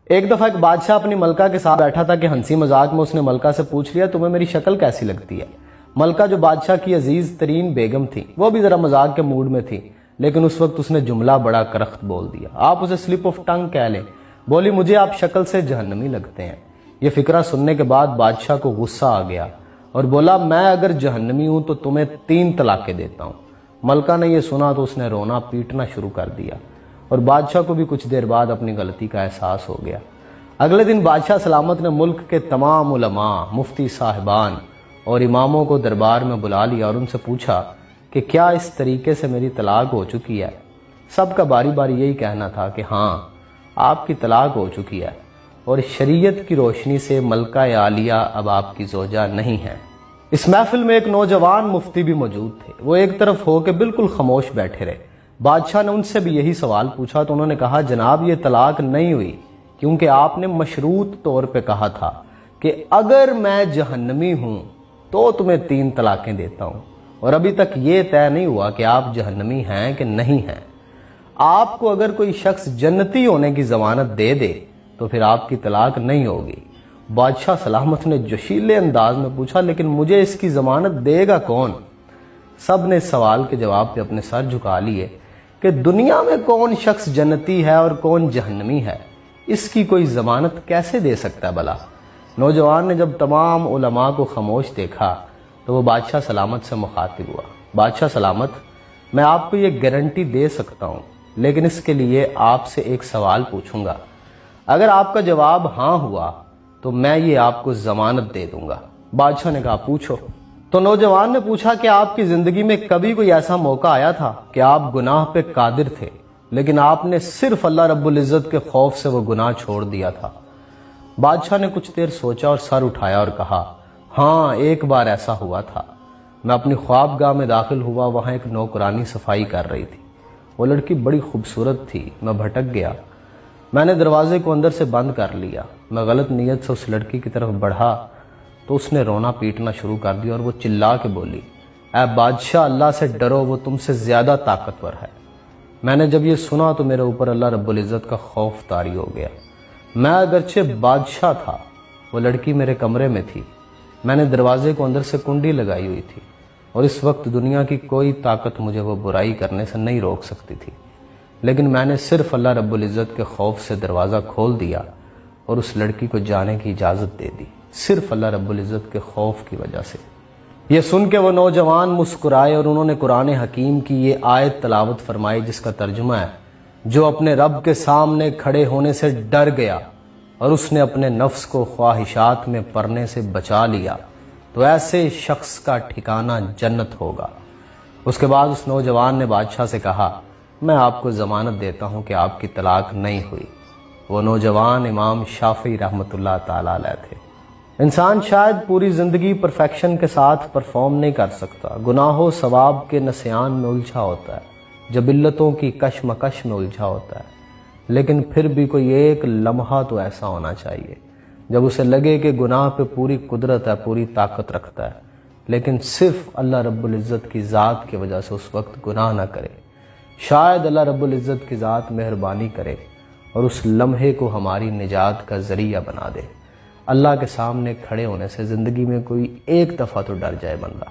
ایک دفعہ ایک بادشاہ اپنی ملکہ کے ساتھ بیٹھا تھا کہ ہنسی مذاق میں اس نے ملکہ سے پوچھ لیا تمہیں میری شکل کیسی لگتی ہے۔ ملکہ جو بادشاہ کی عزیز ترین بیگم تھی وہ بھی ذرا مذاق کے موڈ میں تھی، لیکن اس وقت اس نے جملہ بڑا کرخت بول دیا، آپ اسے سلپ آف ٹنگ کہہ لیں، بولی مجھے آپ شکل سے جہنمی لگتے ہیں۔ یہ فقرہ سننے کے بعد بادشاہ کو غصہ آ گیا اور بولا میں اگر جہنمی ہوں تو تمہیں 3 طلاقیں دیتا ہوں۔ ملکہ نے یہ سنا تو اس نے رونا پیٹنا شروع کر دیا اور بادشاہ کو بھی کچھ دیر بعد اپنی غلطی کا احساس ہو گیا۔ اگلے دن بادشاہ سلامت نے ملک کے تمام علماء، مفتی صاحبان اور اماموں کو دربار میں بلا لیا اور ان سے پوچھا کہ کیا اس طریقے سے میری طلاق ہو چکی ہے؟ سب کا باری باری یہی کہنا تھا کہ ہاں آپ کی طلاق ہو چکی ہے اور شریعت کی روشنی سے ملکہ عالیہ اب آپ کی زوجہ نہیں ہے۔ اس محفل میں ایک نوجوان مفتی بھی موجود تھے۔ وہ ایک طرف ہو کے بالکل خاموش بیٹھے رہے۔ بادشاہ نے ان سے بھی یہی سوال پوچھا تو انہوں نے کہا جناب یہ طلاق نہیں ہوئی، کیونکہ آپ نے مشروط طور پہ کہا تھا کہ اگر میں جہنمی ہوں تو تمہیں 3 طلاقیں دیتا ہوں، اور ابھی تک یہ طے نہیں ہوا کہ آپ جہنمی ہیں کہ نہیں ہیں۔ آپ کو اگر کوئی شخص جنتی ہونے کی ضمانت دے دے تو پھر آپ کی طلاق نہیں ہوگی۔ بادشاہ سلامت نے جوشیلے انداز میں پوچھا لیکن مجھے اس کی ضمانت دے گا کون؟ سب نے اس سوال کے جواب پہ اپنے سر جھکا لیے کہ دنیا میں کون شخص جنتی ہے اور کون جہنمی ہے، اس کی کوئی ضمانت کیسے دے سکتا ہے بھلا؟ نوجوان نے جب تمام علماء کو خاموش دیکھا تو وہ بادشاہ سلامت سے مخاطب ہوا، بادشاہ سلامت میں آپ کو یہ گارنٹی دے سکتا ہوں، لیکن اس کے لیے آپ سے ایک سوال پوچھوں گا۔ اگر آپ کا جواب ہاں ہوا تو میں یہ آپ کو ضمانت دے دوں گا۔ بادشاہ نے کہا پوچھو۔ تو نوجوان نے پوچھا کہ آپ کی زندگی میں کبھی کوئی ایسا موقع آیا تھا کہ آپ گناہ پہ قادر تھے لیکن آپ نے صرف اللہ رب العزت کے خوف سے وہ گناہ چھوڑ دیا تھا؟ بادشاہ نے کچھ دیر سوچا اور سر اٹھایا اور کہا ہاں ایک بار ایسا ہوا تھا۔ میں اپنی خوابگاہ میں داخل ہوا، وہاں ایک نوکرانی صفائی کر رہی تھی۔ وہ لڑکی بڑی خوبصورت تھی، میں بھٹک گیا۔ میں نے دروازے کو اندر سے بند کر لیا۔ میں غلط نیت سے اس لڑکی کی طرف بڑھا تو اس نے رونا پیٹنا شروع کر دیا اور وہ چلا کے بولی اے بادشاہ اللہ سے ڈرو، وہ تم سے زیادہ طاقتور ہے۔ میں نے جب یہ سنا تو میرے اوپر اللہ رب العزت کا خوف طاری ہو گیا۔ میں اگرچہ بادشاہ تھا، وہ لڑکی میرے کمرے میں تھی، میں نے دروازے کو اندر سے کنڈی لگائی ہوئی تھی اور اس وقت دنیا کی کوئی طاقت مجھے وہ برائی کرنے سے نہیں روک سکتی تھی، لیکن میں نے صرف اللہ رب العزت کے خوف سے دروازہ کھول دیا اور اس لڑکی کو جانے کی اجازت دے دی، صرف اللہ رب العزت کے خوف کی وجہ سے۔ یہ سن کے وہ نوجوان مسکرائے اور انہوں نے قرآن حکیم کی یہ آیت تلاوت فرمائی جس کا ترجمہ ہے جو اپنے رب کے سامنے کھڑے ہونے سے ڈر گیا اور اس نے اپنے نفس کو خواہشات میں پڑنے سے بچا لیا تو ایسے شخص کا ٹھکانہ جنت ہوگا۔ اس کے بعد اس نوجوان نے بادشاہ سے کہا میں آپ کو ضمانت دیتا ہوں کہ آپ کی طلاق نہیں ہوئی۔ وہ نوجوان امام شافعی رحمۃ اللہ تعالی علیہ تھے۔ انسان شاید پوری زندگی پرفیکشن کے ساتھ پرفارم نہیں کر سکتا، گناہ و ثواب کے نسیان میں الجھا ہوتا ہے، جبلتوں کی کشمکش میں الجھا ہوتا ہے، لیکن پھر بھی کوئی ایک لمحہ تو ایسا ہونا چاہیے جب اسے لگے کہ گناہ پہ پوری قدرت ہے، پوری طاقت رکھتا ہے، لیکن صرف اللہ رب العزت کی ذات کی وجہ سے اس وقت گناہ نہ کرے۔ شاید اللہ رب العزت کی ذات مہربانی کرے اور اس لمحے کو ہماری نجات کا ذریعہ بنا دے۔ اللہ کے سامنے کھڑے ہونے سے زندگی میں کوئی ایک دفعہ تو ڈر جائے بندہ۔